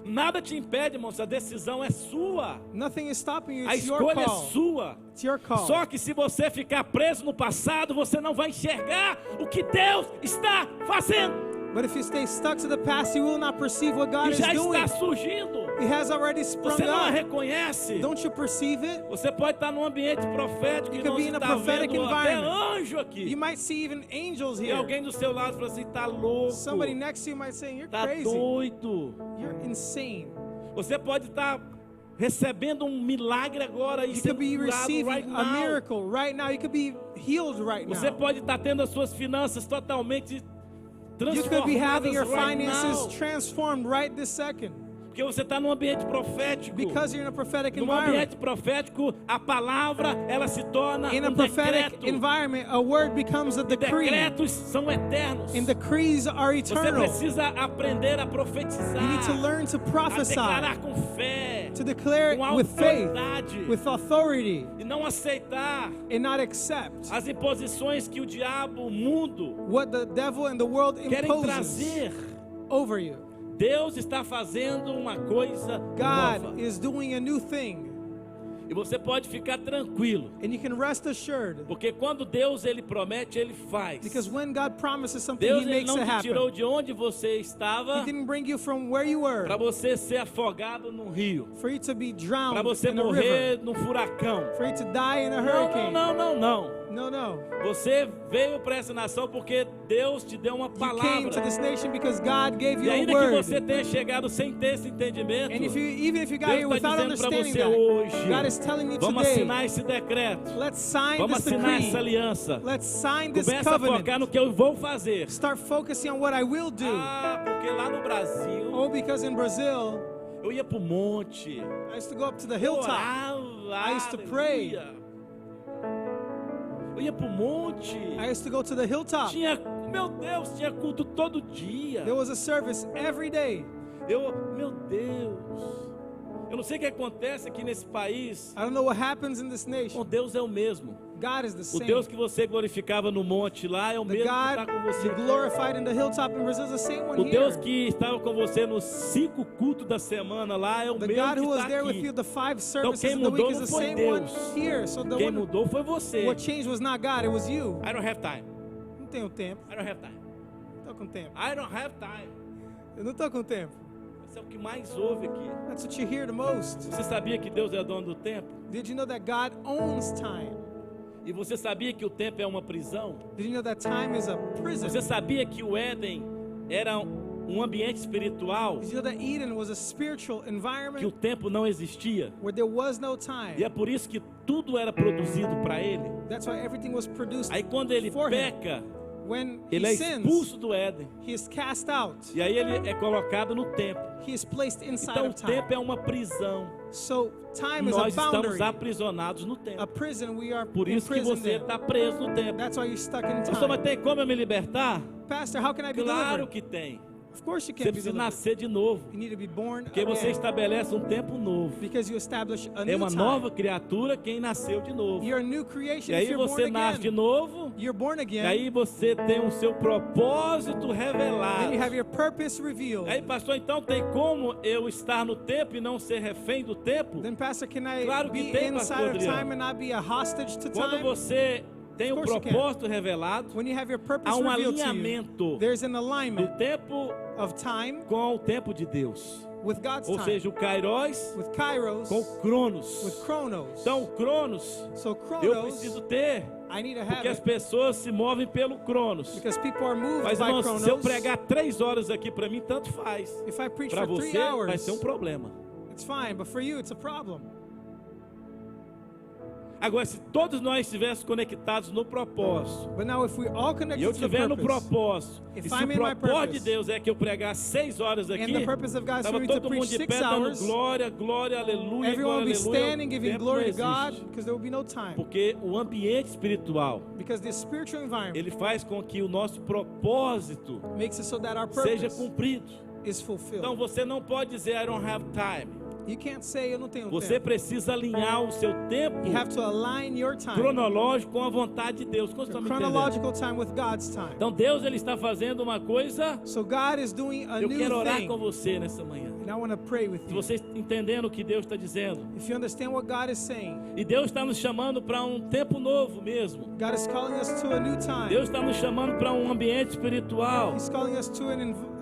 Nada te impede, irmão. A decisão é sua. Nothing is stopping you. A It's your escolha é call. sua. It's your call. Só que se você ficar preso no passado, você não vai enxergar o que Deus está fazendo. But if you stay stuck to the past, you will not perceive what God E is já doing. está surgindo. It has already sprung Você não a up. reconhece. Don't you perceive it? Você pode estar num ambiente profético You e could não be in a está prophetic vendo até environment. anjo aqui. You might see even angels E here. alguém do seu lado fala assim, tá louco, Somebody next to you might say, you're tá crazy. doido. You're insane. Você pode estar recebendo um milagre agora e You sendo could be curado receiving right a now. miracle right now. You could be healed right Você now. pode estar tendo as suas finanças totalmente You could be having transformadas your right finances now. transformed right this second. Porque você está num ambiente profético. Because you're in a prophetic Num environment. ambiente profético, a palavra ela se torna In a um prophetic decreto. environment, a word becomes a decree. Decretos são eternos. And decrees are Você eternal. precisa aprender a profetizar, You need to learn to a prophesy, declarar com fé, to declare com with faith, autoridade, with authority, e não aceitar and not accept as imposições que o diabo, o mundo, what the devil and the world querem imposes trazer. over you. Deus está fazendo uma coisa God nova. is doing a new thing, E você pode ficar tranquilo, and you can rest assured, porque quando Deus ele promete, ele faz. because when God promises something, Deus He ele makes não it te tirou happen. de onde você estava He didn't bring you from where you were para você ser afogado no rio, for you to be para drowned você in a river, morrer num furacão. for you to die in a Não, hurricane. não, não, não. No, no. Você veio para essa nação porque Deus te deu uma You came to palavra. this nation because God gave E you a ainda que word. você tenha chegado sem ter esse entendimento, And even if you got Deus here without está dizendo para understanding você that, hoje, God is telling you vamos today, assinar esse decreto, let's sign vamos this assinar decree. essa aliança. Let's sign this Começa a focar covenant. no que eu vou fazer. Start focusing on what I will do. Ah, porque lá no Brasil, Oh, because in Brazil, eu ia pro monte, I used to go up to the eu hilltop. orava, I used to pray. aleluia. Eu ia pro monte, I used to go to the hilltop. tinha, meu Deus, tinha culto todo dia. There was a service every day. Meu Deus, eu não sei o que acontece aqui nesse país. I don't know what happens in this O nation. Deus é o mesmo. God is the O same. Deus que você glorificava no monte lá é o The mesmo que está God com você you aqui. glorified in the hilltop in Brazil is the same one O Deus here. que estava com você nos 5 cultos da semana lá é o The mesmo God que who was está there with aqui. you the 5 services quem in the week mudou is não the foi same one Deus. here. So the Quem one, mudou foi você. what changed was not God, it was you. I don't have time. Não tenho tempo. I don't have time. Não tô com tempo. I don't have time. Eu não tô com tempo. Isso é o que mais ouve aqui. That's what you hear the most. Você sabia que Deus é dono do tempo? Did you know that God owns time? E você sabia que o tempo é uma prisão? Did you know that time is a prison? Você sabia que o Éden era um ambiente espiritual? Did you know that Eden was a spiritual Que o environment tempo não existia? where there was no E time? é por isso que tudo era produzido para ele. That's why everything was produced Aí quando ele for him. peca, when ele é he sins, expulso do Éden. he is cast out. E aí ele é colocado no templo. He is placed inside Então o of time. templo é uma prisão. So time is a Nós estamos boundary, aprisionados no a templo. prison. We are Por isso que imprisoned você there. está preso no templo. That's why you're stuck in Pastor, mas time. tem como eu me libertar? Pastor, how can I be Claro delivered? que tem. Of course you Você can be precisa delivered. nascer de novo. You need to be born Porque você again, estabelece um tempo novo. because you establish a É new uma time. nova criatura quem nasceu de novo. You're a new creation E if aí you're born você nasce de again. novo. You're born E again. aí você tem o seu propósito Then revelado. you have your purpose revealed. Aí, pastor, então tem como eu estar no tempo e não ser refém do tempo? Then, Pastor, can I Claro que be tem, Pastor inside of Adriano. time and not be a hostage to Quando time? você tem Of um course you can. propósito revelado, When you have your purpose há um revealed to you, alinhamento there's an do alignment tempo of time com o tempo de Deus. with God's Ou time, seja, o Kairos with Kairos, com o Cronos. with Chronos. Então, o Cronos, So eu Chronos, preciso ter, I need to have porque as it pessoas se movem pelo Cronos. because people are moved Mas, by irmãos, Chronos. se eu pregar 3 horas aqui para mim, tanto faz. If I preach Para for 3 você, vai hours, ser um problema. it's fine, but for you, it's a problem. Agora, se todos nós estivéssemos conectados no propósito, But now, if we all e connect eu to the estiver no purpose, propósito, If e se I'm o in my propósito de purpose, Deus é que eu pregar 6 horas aqui, and the purpose of God is for estava me to todo mundo preach de 6 pé dando hours, glória, glória, aleluia, everyone will glória, be aleluia. standing O giving tempo glory não to God existe. because there will be no time. Porque o ambiente espiritual, Because the spiritual environment ele faz com que o nosso propósito makes it so that our seja purpose cumprido. is fulfilled. Então você não pode dizer I don't have time. You can't say eu não tenho Você tempo. precisa alinhar o seu tempo You have to align your time, cronológico com a vontade de Deus. Quantos estão your me entendendo? chronological time with God's time. Então Deus ele está fazendo uma coisa. So God is doing a Eu new quero orar thing, com você nessa manhã. and I want to pray with Se you. você entendendo o que Deus está dizendo. If you understand what God is saying, E Deus está nos chamando para um tempo novo mesmo. God is calling us to a new time. Deus está nos chamando para um ambiente espiritual. He's calling us to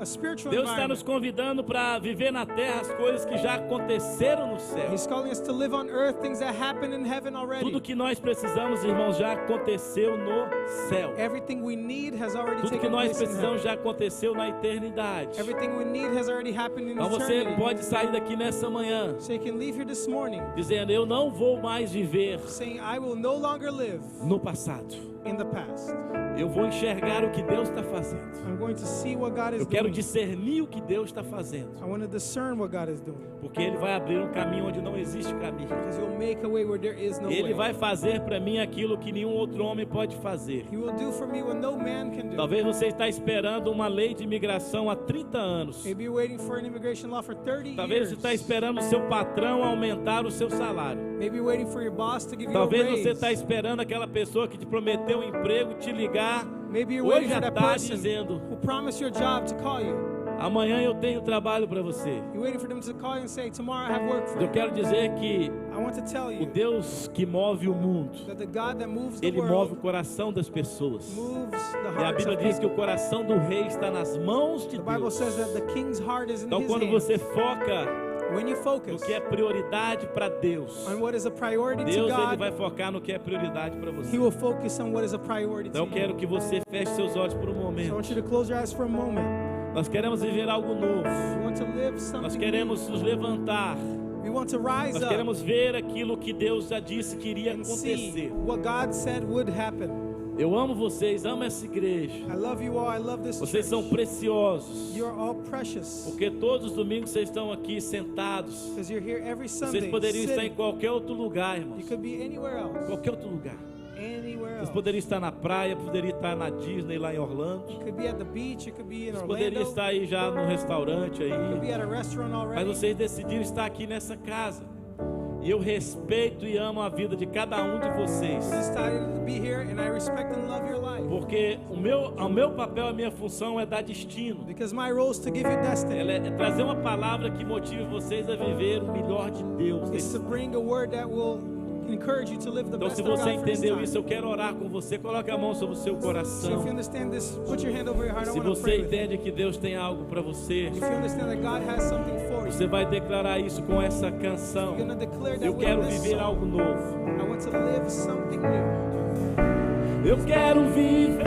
a spiritual Deus está nos environment. convidando para viver na terra as coisas que já aconteceram no céu. He's calling us to live on earth things that happen in heaven already. Tudo que nós precisamos, irmãos, já aconteceu no céu. Everything we need has already Tudo que taken nós place in heaven. precisamos já aconteceu na eternidade. Everything we need has already happened in Então você eternity. pode sair daqui nessa manhã So you can leave here this morning dizendo: eu não vou mais viver saying, I will no longer live no passado. in the past. Eu vou enxergar o que Deus está fazendo. I'm going to see what God is Eu quero doing. discernir o que Deus está fazendo. I want to discern what God is doing. Porque Ele vai abrir um caminho onde não existe caminho. Because He'll make a way where there is no Ele way. vai fazer para mim aquilo que nenhum outro homem pode fazer. He will do for me what no man can do. Talvez você está esperando uma lei de imigração há 30 anos. Maybe you're waiting for an immigration law for 30 Talvez years. você está esperando o seu patrão aumentar o seu salário. Maybe you're waiting for your boss to give you Talvez a você raise. está esperando aquela pessoa que te prometeu um emprego te ligar Maybe you're waiting hoje for à that tarde person dizendo: who promised you a job to call you. amanhã eu tenho trabalho para você. You're waiting for them to call you and say, tomorrow I have work for Eu you. quero dizer que I want to tell o you Deus que move o mundo, that the God that moves the Ele move o world coração das pessoas. moves the E a hearts Bíblia of diz que people. o coração do rei está nas mãos de The Bible Deus. says that the king's heart is in Então his quando hands. você foca When you no focus que é prioridade para Deus, on what is a priority to Deus ele God, vai focar no que é prioridade para He você. will focus on what is a priority Então to eu you. quero que você feche seus olhos por um So I momento. want you to close your eyes for a moment. Nós queremos viver algo novo. We want to live Nós something queremos nos levantar. new. We want to rise Nós up queremos ver aquilo que Deus já disse que iria and see acontecer. what God said would happen. Eu amo vocês, amo essa igreja. I love you all. I love this Vocês church. são preciosos. You are all precious Porque todos os domingos vocês estão aqui sentados. because you're here every Sunday. Vocês poderiam estar em sitting. qualquer outro lugar, irmãos. You could be anywhere else. Qualquer outro lugar. Anywhere Vocês else. poderiam estar na praia, poderiam estar na Disney lá em Orlando. You could be at the beach. You could be in Vocês Orlando. poderiam estar aí já no restaurante You could be aí. at a restaurant Mas already. vocês decidiram estar aqui nessa casa. E eu respeito e amo a vida de cada um de vocês. You decided to be here, and I respect and love your life. Porque o meu papel, a minha função é dar destino. Because my role is to give you destiny. Ela é trazer uma palavra que motive vocês a viver o melhor de Deus. It's to bring a word that will encourage you to live the Então, best se of God você for this entendeu time. isso, eu quero orar com você. Coloque a mão sobre o seu So coração. if you understand this, put your hand over your heart. I Se want to você pray with you. entende que Deus tem algo para você, If you understand that God has something for you, você vai declarar isso com essa canção. you're going to declare that Eu with quero this viver song. algo novo. I want to live something new. Eu quero viver